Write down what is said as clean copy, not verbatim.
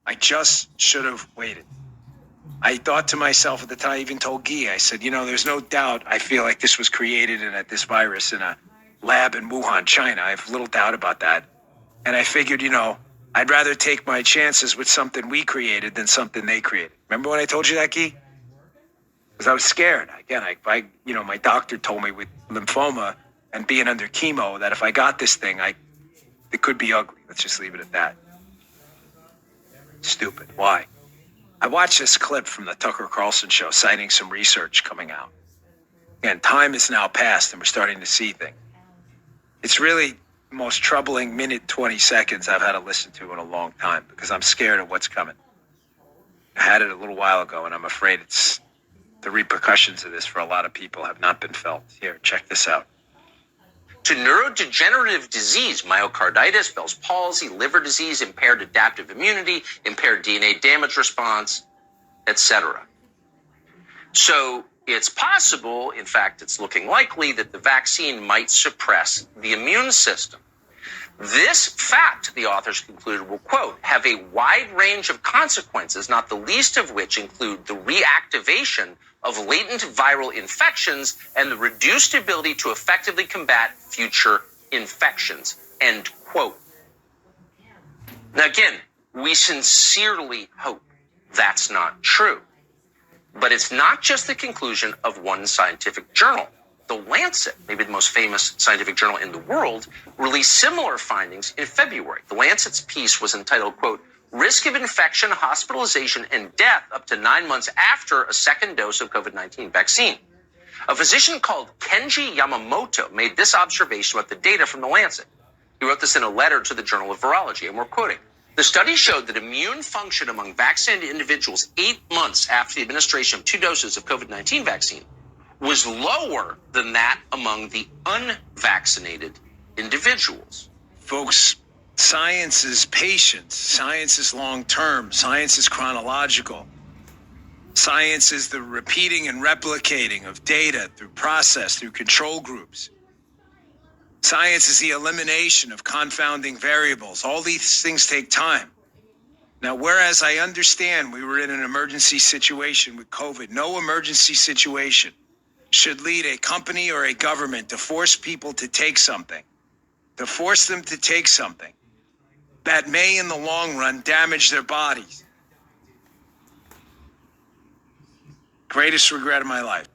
I just should have waited. I thought to myself at the time, I even told Guy, I said, there's no doubt I feel like this was created in this virus in a lab in Wuhan, China. I have little doubt about that. And I figured, I'd rather take my chances with something we created than something they created. Remember when I told you that, Guy? Because I was scared. Again, my doctor told me with lymphoma and being under chemo that if I got this thing, it could be ugly. Let's just leave it at that. Stupid. Why? I watched this clip from the Tucker Carlson show citing some research coming out. And time has now passed and we're starting to see things. It's really the most troubling minute 20 seconds I've had to listen to in a long time because I'm scared of what's coming. I had it a little while ago and I'm afraid the repercussions of this for a lot of people have not been felt. Here, check this out. To neurodegenerative disease, myocarditis, Bell's palsy, liver disease, impaired adaptive immunity, impaired DNA damage response, etc. So it's possible, in fact, it's looking likely that the vaccine might suppress the immune system. This fact, the authors concluded, will, quote, have a wide range of consequences, not the least of which include the reactivation of latent viral infections and the reduced ability to effectively combat future infections, end quote. Now, again, we sincerely hope that's not true. But it's not just the conclusion of one scientific journal. The Lancet, maybe the most famous scientific journal in the world, released similar findings in February. The Lancet's piece was entitled, quote, risk of infection, hospitalization, and death up to 9 months after a second dose of COVID-19 vaccine. A physician called Kenji Yamamoto made this observation about the data from the Lancet. He wrote this in a letter to the Journal of Virology, and we're quoting. The study showed that immune function among vaccinated individuals 8 months after the administration of 2 doses of COVID-19 vaccine was lower than that among the unvaccinated individuals. Folks, science is patience. Science is long-term. Science is chronological. Science is the repeating and replicating of data through process, through control groups. Science is the elimination of confounding variables. All these things take time. Now, whereas I understand we were in an emergency situation with COVID, no emergency situation should lead a company or a government to force people to take something, that may in the long run damage their bodies. Greatest regret of my life.